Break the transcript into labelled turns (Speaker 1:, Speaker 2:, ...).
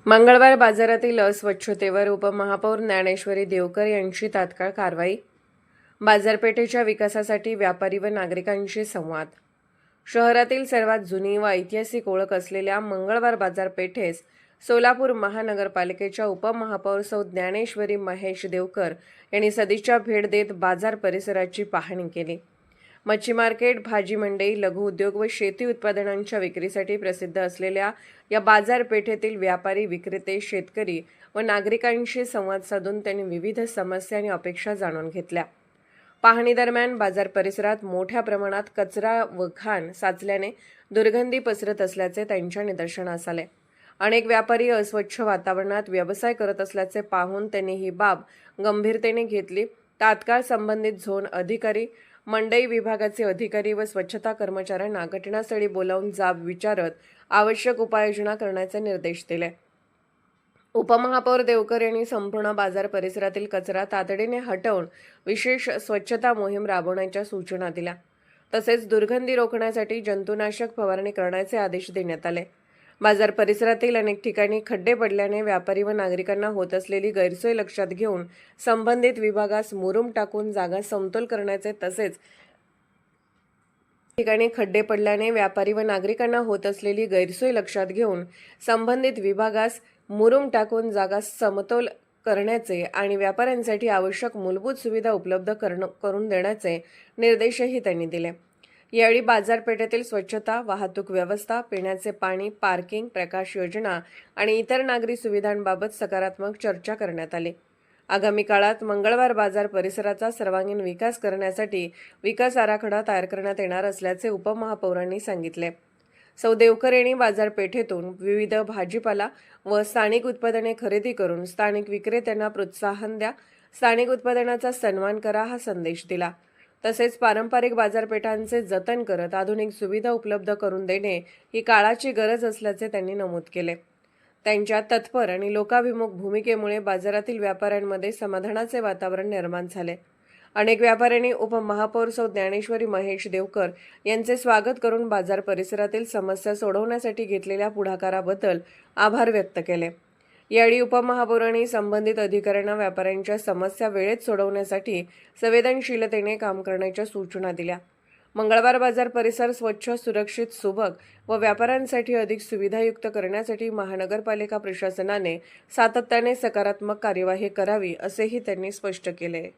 Speaker 1: मंगळवार बाजारातील अस्वच्छतेवर उपमहापौर ज्ञानेश्वरी देवकर यांची तात्काळ कारवाई. बाजारपेठेच्या विकासासाठी व्यापारी व नागरिकांशी संवाद. शहरातील सर्वात जुनी व ऐतिहासिक ओळख असलेल्या मंगळवार बाजारपेठेस सोलापूर महानगरपालिकेच्या उपमहापौर सौ ज्ञानेश्वरी महेश देवकर यांनी सदिच्छा भेट देत बाजार परिसराची पाहणी केली. मच्छी मार्केट, भाजी मंडई, लघु उद्योग व शेती उत्पादनांच्या विक्रीसाठी प्रसिद्ध असलेल्या या बाजारपेठेतील व्यापारी, विक्रेते, शेतकरी व नागरिकांशी संवाद साधून त्यांनी विविध समस्या आणि अपेक्षा जाणून घेतल्या. पाहणी दरम्यान बाजार परिसरात मोठ्या प्रमाणात कचरा व घाण साचल्याने दुर्गंधी पसरत असल्याचे त्यांच्या निदर्शनास आले. अनेक व्यापारी अस्वच्छ वातावरणात व्यवसाय करत असल्याचे पाहून त्यांनी ही बाब गंभीरतेने घेतली. तात्काळ संबंधित झोन अधिकारी, मंडई विभागाचे अधिकारी व स्वच्छता कर्मचाऱ्यांना घटनास्थळी बोलावून जाब विचारत आवश्यक उपाययोजना करण्याचे निर्देश दिले. उपमहापौर देवकर यांनी संपूर्ण बाजार परिसरातील कचरा तातडीने हटवून विशेष स्वच्छता मोहीम राबवण्याच्या सूचना दिल्या. तसेच दुर्गंधी रोखण्यासाठी जंतुनाशक फवारणी करण्याचे आदेश देण्यात आले. बाजार परिसरातील अनेक ठिकाणी खड्डे पडल्याने व्यापारी व नागरिकांना होत असलेली गैरसोय लक्षात घेऊन संबंधित विभागास मुरुम टाकून जागा समतोल करण्याचे तसेच ठिकाणी खड्डे पडल्याने व्यापारी व नागरिकांना होत असलेली गैरसोय लक्षात घेऊन संबंधित विभागास मुरुम टाकून जागा समतोल करण्याचे आणि व्यापाऱ्यांसाठी आवश्यक मूलभूत सुविधा उपलब्ध करून देण्याचे निर्देशही त्यांनी दिले. यावेळी बाजारपेठेतील स्वच्छता, वाहतूक व्यवस्था, पिण्याचे पाणी, पार्किंग, प्रकाश योजना आणि इतर नागरी सुविधांबाबत सकारात्मक चर्चा करण्यात आली. आगामी काळात मंगळवार बाजार परिसराचा सर्वांगीण विकास करण्यासाठी विकास आराखडा तयार करण्यात येणार असल्याचे उपमहापौरांनी सांगितले. सौ देवकर यांनी बाजारपेठेतून विविध भाजीपाला व स्थानिक उत्पादने खरेदी करून स्थानिक विक्रेत्यांना प्रोत्साहन द्या, स्थानिक उत्पादनाचा सन्मान करा हा संदेश दिला. तसेच पारंपरिक बाजारपेठांचे जतन करत आधुनिक सुविधा उपलब्ध करून देणे ही काळाची गरज असल्याचे त्यांनी नमूद केले. त्यांच्या तत्पर आणि लोकाभिमुख भूमिकेमुळे बाजारातील व्यापाऱ्यांमध्ये समाधानाचे वातावरण निर्माण झाले. अनेक व्यापाऱ्यांनी उपमहापौर सौ ज्ञानेश्वरी महेश देवकर यांचे स्वागत करून बाजार परिसरातील समस्या सोडवण्यासाठी घेतलेल्या पुढाकाराबद्दल आभार व्यक्त केले. यावेळी उपमहापौरांनी संबंधित अधिकाऱ्यांना व्यापाऱ्यांच्या समस्या वेळेत सोडवण्यासाठी संवेदनशीलतेने काम करण्याच्या सूचना दिल्या. मंगळवार बाजार परिसर स्वच्छ, सुरक्षित, सुबक व व्यापाऱ्यांसाठी अधिक सुविधायुक्त करण्यासाठी महानगरपालिका प्रशासनाने सातत्याने सकारात्मक कार्यवाही करावी असेही त्यांनी स्पष्ट केले.